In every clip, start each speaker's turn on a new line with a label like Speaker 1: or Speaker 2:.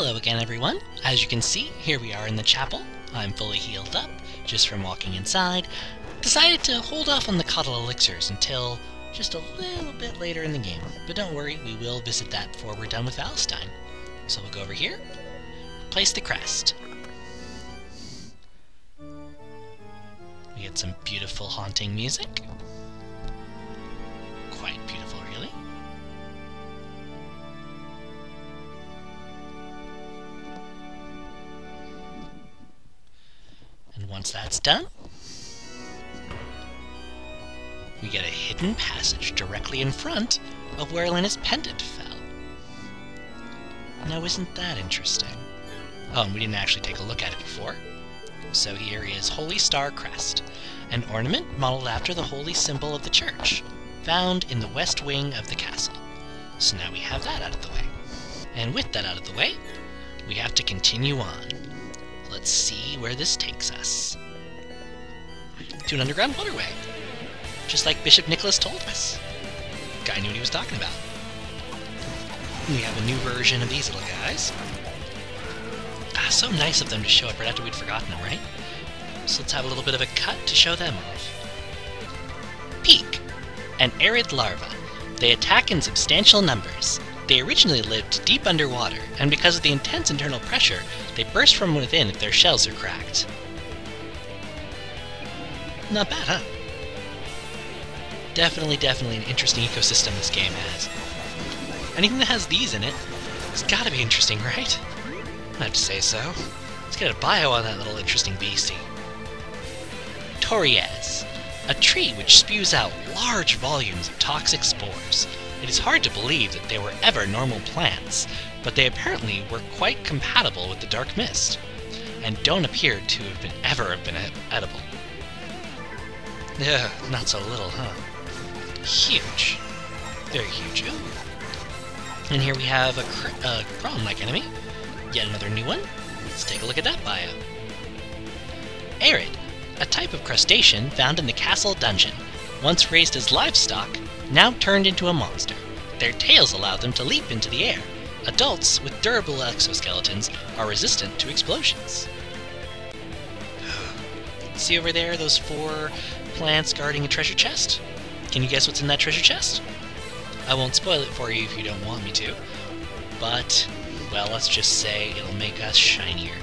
Speaker 1: Hello again, everyone. As you can see, here we are in the chapel. I'm fully healed up, just from walking inside. Decided to hold off on the Coddle Elixirs until just a little bit later in the game. But don't worry, we will visit that before we're done with Valstein. So we'll go over here, place the crest. We get some beautiful haunting music. Quite beautiful, really. And once that's done, we get a hidden passage directly in front of where Elena's pendant fell. Now isn't that interesting? Oh, and we didn't actually take a look at it before. So here is Holy Star Crest, an ornament modeled after the holy symbol of the church, found in the west wing of the castle. So now we have that out of the way. And with that out of the way, we have to continue on. Let's see where this takes us. To an underground waterway. Just like Bishop Nicholas told us. Guy knew what he was talking about. And we have a new version of these little guys. So nice of them to show up right after we'd forgotten them, right? So let's have a little bit of a cut to show them off. Peak. An arid larva. They attack in substantial numbers. They originally lived deep underwater, and because of the intense internal pressure, they burst from within if their shells are cracked. Not bad, huh? Definitely an interesting ecosystem this game has. Anything that has these in it, it's gotta be interesting, right? I have to say so. Let's get a bio on that little interesting beastie. Toriez, a tree which spews out large volumes of toxic spores. It is hard to believe that they were ever normal plants, but they apparently were quite compatible with the dark mist, and don't appear to have ever been edible. Ugh, not so little, huh? Huge. Very huge. Ooh. And here we have a crawling-like enemy. Yet another new one. Let's take a look at that bio. Arid, a type of crustacean found in the castle dungeon. Once raised as livestock, now turned into a monster. Their tails allow them to leap into the air. Adults with durable exoskeletons are resistant to explosions. See over there, those 4 plants guarding a treasure chest? Can you guess what's in that treasure chest? I won't spoil it for you if you don't want me to, but, well, let's just say it'll make us shinier.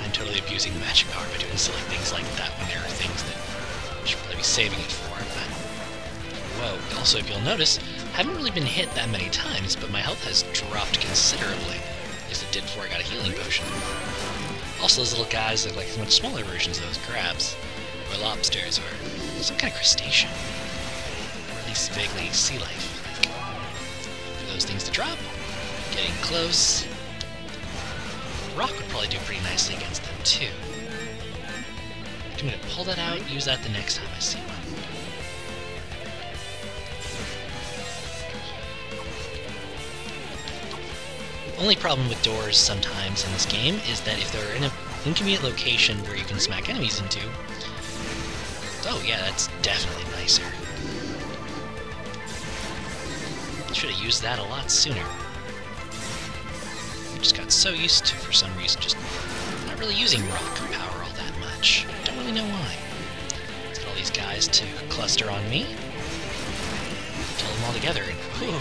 Speaker 1: I'm totally abusing the magic power by doing silly things like that when there are things that I should probably be saving it for, but... Whoa, also if you'll notice, I haven't really been hit that many times, but my health has dropped considerably, as it did before I got a healing potion. Also, those little guys look like much smaller versions of those crabs, or lobsters, or some kind of crustacean, or at least vaguely sea life. For those things to drop, getting close. Rock would probably do pretty nicely against them too. I'm going to pull that out, use that the next time I see one. The only problem with doors sometimes in this game is that if they're in an inconvenient location where you can smack enemies into, oh yeah, that's definitely nicer. Should have used that a lot sooner. I just got so used to, for some reason, just not really using rock power all that much. Don't really know why. Let's get all these guys to cluster on me. Kill them all together, and whew,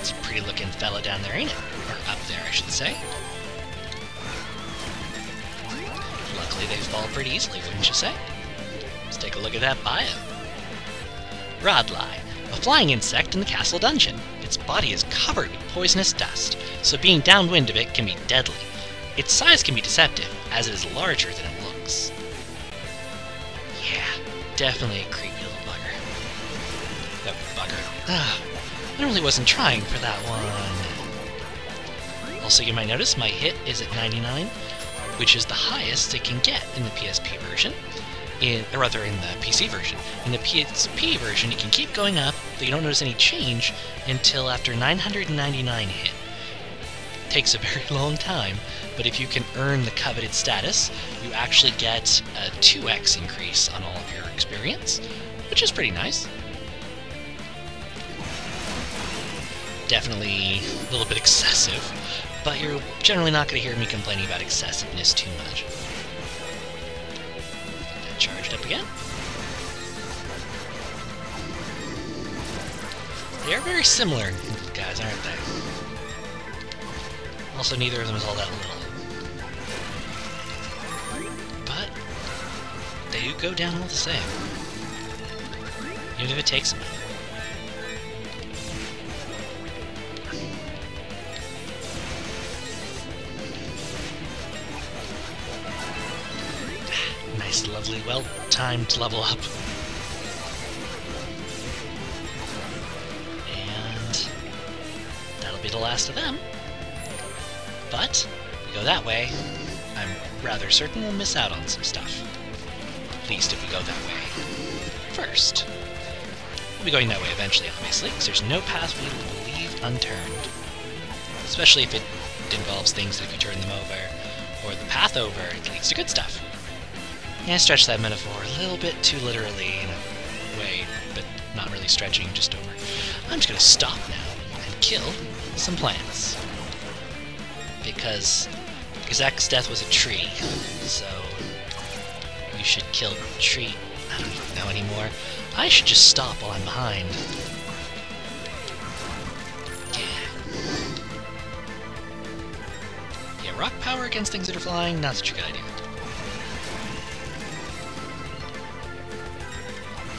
Speaker 1: it's a pretty looking fella down there, ain't it? Or up there, I should say. Luckily they fall pretty easily, wouldn't you say? Let's take a look at that bio. Rodlie, a flying insect in the castle dungeon. Its body is covered with poisonous dust, so being downwind of it can be deadly. Its size can be deceptive, as it is larger than it looks. Yeah, definitely a creepy little bugger. That bugger. I really wasn't trying for that one. Also, you might notice my hit is at 99, which is the highest it can get in the PSP version. Or rather, in the PC version. In the PSP version, you can keep going up, but you don't notice any change until after 999 hit. It takes a very long time, but if you can earn the coveted status, you actually get a 2x increase on all of your experience, which is pretty nice. Definitely a little bit excessive, but you're generally not going to hear me complaining about excessiveness too much. Get that charged up again. They are very similar, guys, aren't they? Also, neither of them is all that little. But they do go down all the same. Even if it takes a minute. Nice, lovely, well-timed level up. And that'll be the last of them. But if we go that way, I'm rather certain we'll miss out on some stuff. At least if we go that way first. We'll be going that way eventually, obviously, because there's no path we will leave unturned. Especially if it involves things that if you turn them over, or the path over, it leads to good stuff. Yeah, I stretched that metaphor a little bit too literally in a way, but not really stretching, just over. I'm just gonna stop now and kill some plants. Because Zach's death was a tree, so you should kill a tree. I don't even know anymore. I should just stop while I'm behind. Yeah, rock power against things that are flying, not such a good idea.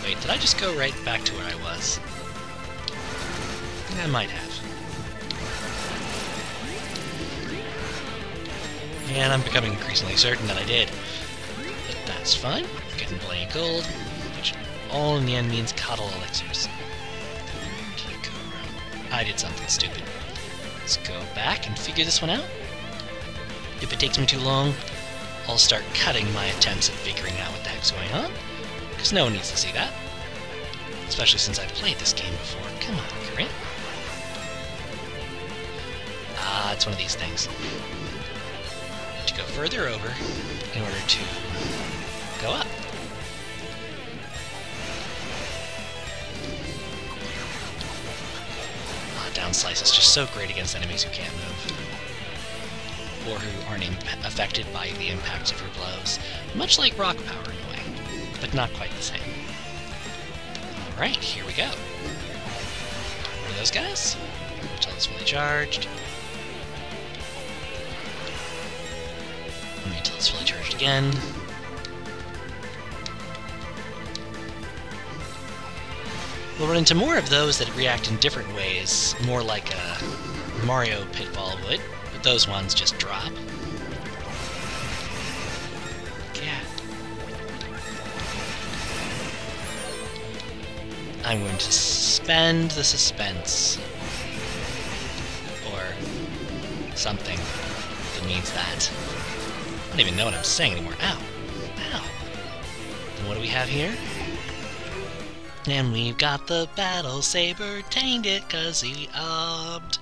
Speaker 1: Wait, did I just go right back to where I was? I might have. And I'm becoming increasingly certain that I did. But that's fine. I'm getting plenty of gold, which all in the end means coddle elixirs. Where did I go wrong? I did something stupid. Let's go back and figure this one out. If it takes me too long, I'll start cutting my attempts at figuring out what the heck's going on. Because no one needs to see that. Especially since I've played this game before. Come on, Corinne. Ah, it's one of these things. To go further over in order to go up. Ah, down slice is just so great against enemies who can't move. Or who aren't affected by the impact of your blows. Much like rock power in a way, but not quite the same. Alright, here we go. What are those guys? Until it's fully charged. Wait until it's fully charged again. We'll run into more of those that react in different ways, more like a Mario pitfall would, but those ones just drop. Yeah. I'm going to suspend the suspense. Or something that means that. I don't even know what I'm saying anymore. Ow. Ow. And what do we have here? And we've got the battle saber, tamed it 'cause he obbed.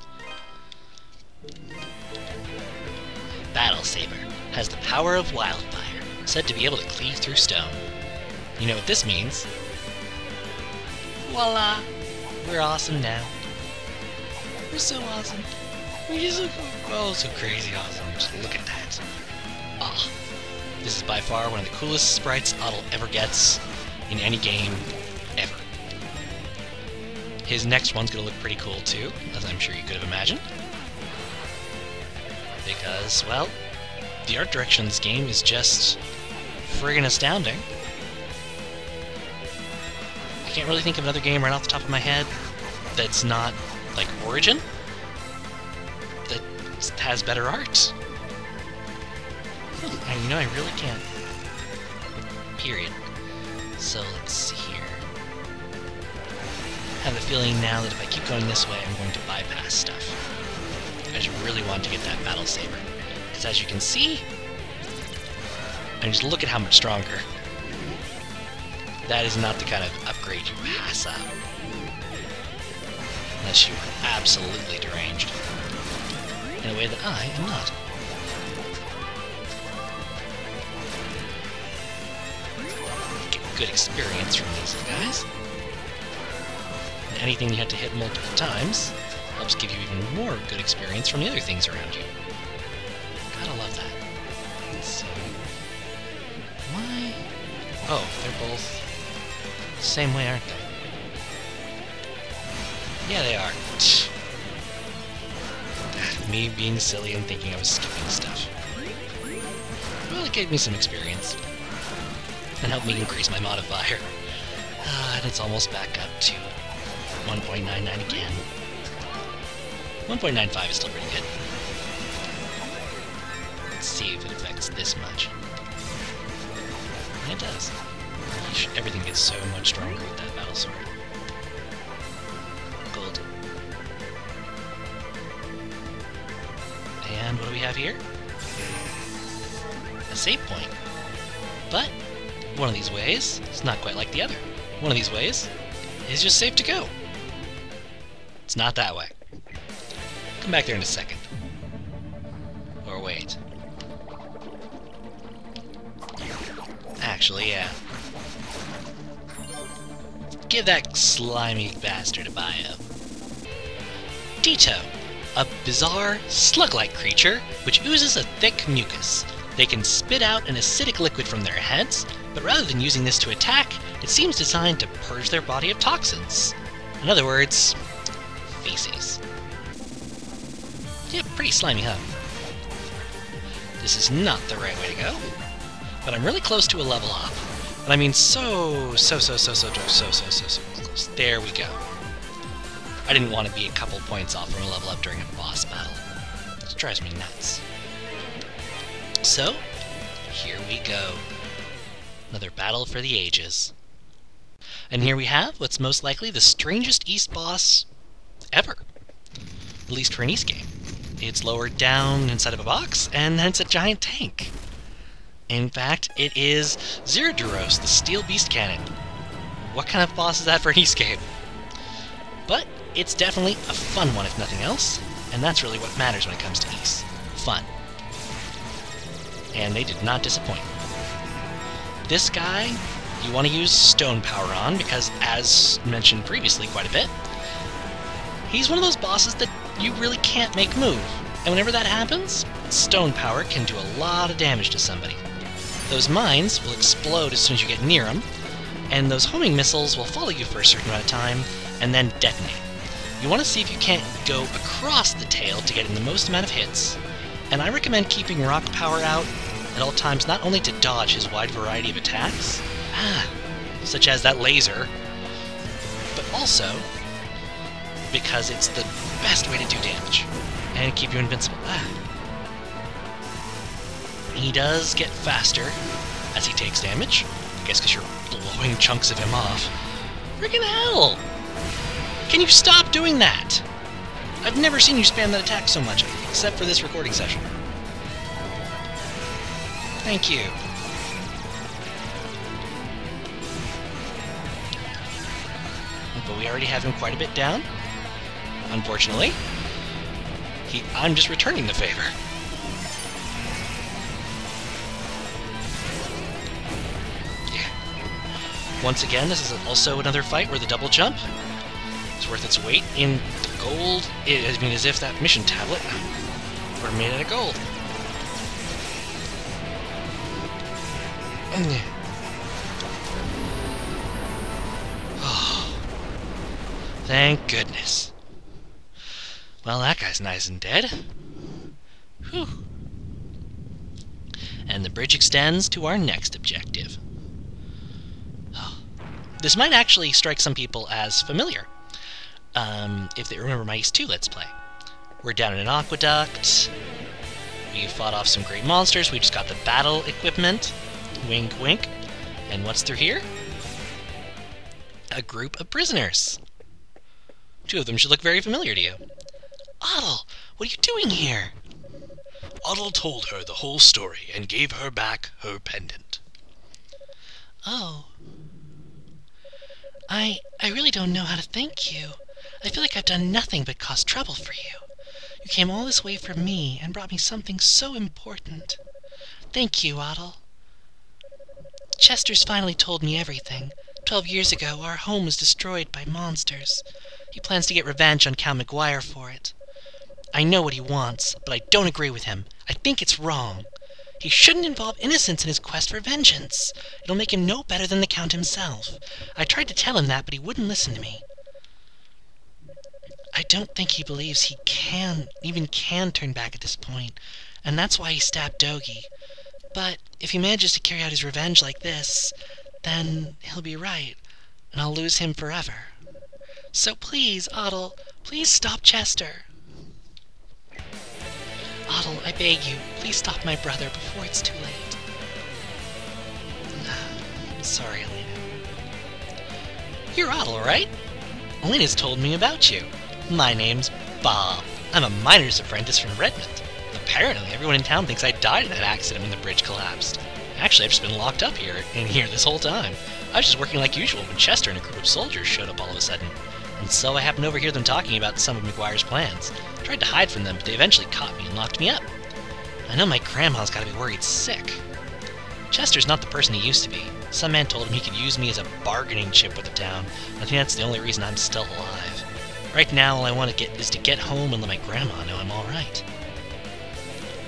Speaker 1: Battle saber has the power of wildfire, said to be able to cleave through stone. You know what this means? Voila! We're awesome now. We're so awesome. We're just so crazy awesome. Just look at that. Ah, this is by far one of the coolest sprites Otto ever gets in any game ever. His next one's gonna look pretty cool too, as I'm sure you could have imagined. Because, well, the art direction of this game is just friggin' astounding. I can't really think of another game right off the top of my head that's not, like, Origin, that has better art. And you know, I really can't. Period. So, let's see here. I have a feeling now that if I keep going this way, I'm going to bypass stuff. I just really want to get that battle saber. Because as you can see, I mean, just look at how much stronger. That is not the kind of upgrade you pass up. Unless you are absolutely deranged. In a way that I am not. Get good experience from these guys. And anything you have to hit multiple times Helps give you even more good experience from the other things around you. Gotta love that. Let's see. Why? Oh, they're both the same way, aren't they? Yeah, they are. Me being silly and thinking I was skipping stuff. Well, it gave me some experience. And helped me increase my modifier. And it's almost back up to 1.99 again. 1.95 is still pretty good. Let's see if it affects this much. And it does. Everything gets so much stronger with that battle sword. Gold. And what do we have here? A save point. But one of these ways is not quite like the other. One of these ways is just safe to go. It's not that way. Come back there in a second. Or wait. Actually, yeah. Give that slimy bastard a bio. Ditto. A bizarre, slug-like creature which oozes a thick mucus. They can spit out an acidic liquid from their heads, but rather than using this to attack, it seems designed to purge their body of toxins. In other words, feces. Yeah, pretty slimy, huh? This is not the right way to go, but I'm really close to a level up. And I mean so close. There we go. I didn't want to be a couple points off from a level up during a boss battle. It drives me nuts. So, here we go. Another battle for the ages. And here we have what's most likely the strangest East boss ever. At least for an East game. It's lowered down inside of a box, and then it's a giant tank. In fact, it is Zirduros, the Steel Beast Cannon. What kind of boss is that for an East game? But it's definitely a fun one, if nothing else, and that's really what matters when it comes to East. Fun. And they did not disappoint. This guy, you want to use stone power on, because as mentioned previously quite a bit, he's one of those bosses that you really can't make move. And whenever that happens, stone power can do a lot of damage to somebody. Those mines will explode as soon as you get near them, and those homing missiles will follow you for a certain amount of time, and then detonate. You want to see if you can't go across the tail to get in the most amount of hits, and I recommend keeping rock power out at all times, not only to dodge his wide variety of attacks, such as that laser, but also because it's the best way to do damage and keep you invincible. He does get faster as he takes damage, I guess because you're blowing chunks of him off. Friggin' hell! Can you stop doing that? I've never seen you spam that attack so much, except for this recording session. Thank you. But we already have him quite a bit down. Unfortunately. I'm just returning the favor. Yeah. Once again, this is also another fight where the double jump is worth its weight in gold. I mean, as if that mission tablet were made out of gold. Oh, thank goodness. Well, that guy's nice and dead. Whew. And the bridge extends to our next objective. Oh. This might actually strike some people as familiar, if they remember my East 2 Let's Play. We're down in an aqueduct. We fought off some great monsters. We just got the battle equipment. Wink, wink. And what's through here? A group of prisoners. Two of them should look very familiar to you. Otto, what are you doing here?
Speaker 2: Otto told her the whole story and gave her back her pendant.
Speaker 3: Oh. I really don't know how to thank you. I feel like I've done nothing but cause trouble for you. You came all this way for me and brought me something so important. Thank you, Otto. Chester's finally told me everything. 12 years ago, our home was destroyed by monsters. He plans to get revenge on Count McGuire for it. I know what he wants, but I don't agree with him. I think it's wrong. He shouldn't involve innocents in his quest for vengeance. It'll make him no better than the Count himself. I tried to tell him that, but he wouldn't listen to me. I don't think he believes he even can turn back at this point, and that's why he stabbed Dogi. But if he manages to carry out his revenge like this, then he'll be right, and I'll lose him forever. So please, Otto, please stop Chester. Otto, I beg you, please stop my brother before it's too late. Sorry, Elena.
Speaker 1: You're Otto, right? Elena's told me about you. My name's Bob. I'm a miner's apprentice from Redmond. Apparently, everyone in town thinks I died in that accident when the bridge collapsed. Actually, I've just been locked up in here this whole time. I was just working like usual when Chester and a group of soldiers showed up all of a sudden. And so I happened to overhear them talking about some of McGuire's plans. I tried to hide from them, but they eventually caught me and locked me up. I know my grandma's gotta be worried sick. Chester's not the person he used to be. Some man told him he could use me as a bargaining chip with the town. I think that's the only reason I'm still alive. Right now, all I want to get home and let my grandma know I'm alright.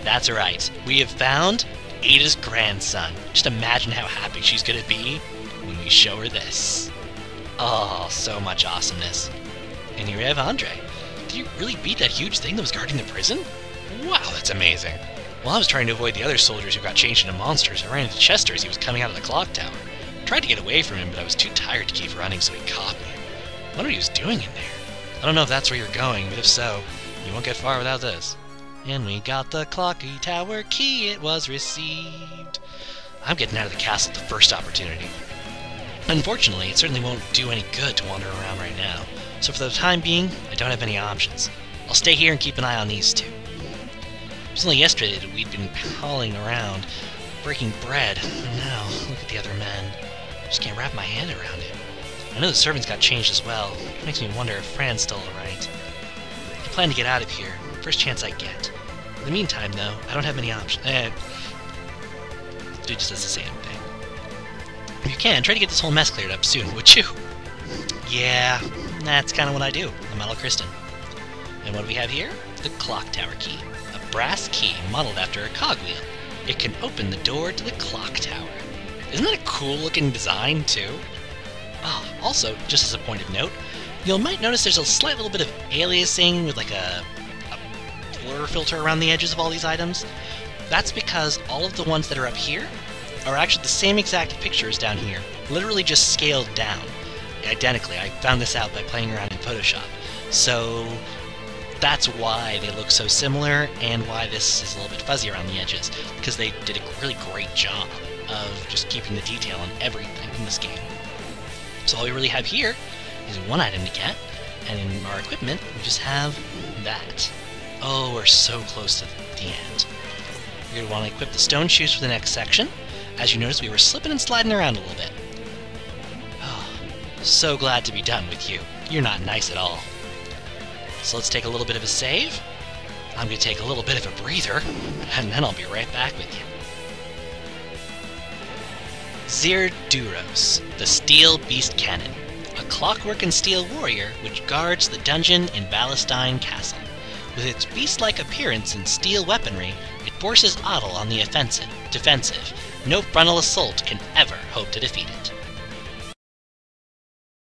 Speaker 1: That's right. We have found Ada's grandson. Just imagine how happy she's gonna be when we show her this. Oh, so much awesomeness. And here we have Andre. Did you really beat that huge thing that was guarding the prison? Wow, that's amazing. While I was trying to avoid the other soldiers who got changed into monsters, I ran into Chester as he was coming out of the clock tower. I tried to get away from him, but I was too tired to keep running, so he caught me. I wonder what he was doing in there. I don't know if that's where you're going, but if so, you won't get far without this. And we got the clocky tower key, it was received. I'm getting out of the castle at the first opportunity. Unfortunately, it certainly won't do any good to wander around right now, so for the time being, I don't have any options. I'll stay here and keep an eye on these two. It was only yesterday that we'd been hauling around, breaking bread, and now, look at the other men. I just can't wrap my hand around it. I know the servants got changed as well. It makes me wonder if Fran's still alright. I plan to get out of here, first chance I get. In the meantime, though, I don't have any options. It just does the same thing. If you can, try to get this whole mess cleared up soon, would you? Yeah, that's kind of what I do. I'm Metal Kristen. And what do we have here? The clock tower key. A brass key modeled after a cogwheel. It can open the door to the clock tower. Isn't that a cool looking design, too? Oh, also, just as a point of note, you might notice there's a slight little bit of aliasing with like a blur filter around the edges of all these items. That's because all of the ones that are up here are actually the same exact pictures down here, literally just scaled down, identically. I found this out by playing around in Photoshop. So that's why they look so similar and why this is a little bit fuzzy around the edges, because they did a really great job of just keeping the detail on everything in this game. So all we really have here is one item to get, and in our equipment, we just have that. Oh, we're so close to the end. You're going to want to equip the stone shoes for the next section. As you notice, we were slipping and sliding around a little bit. Oh, so glad to be done with you. You're not nice at all. So let's take a little bit of a save. I'm going to take a little bit of a breather, and then I'll be right back with you. Zirduros, the Steel Beast Cannon, a clockwork and steel warrior which guards the dungeon in Ballastine Castle. With its beast-like appearance and steel weaponry, it forces Otto on the defensive. No frontal assault can ever hope to defeat it.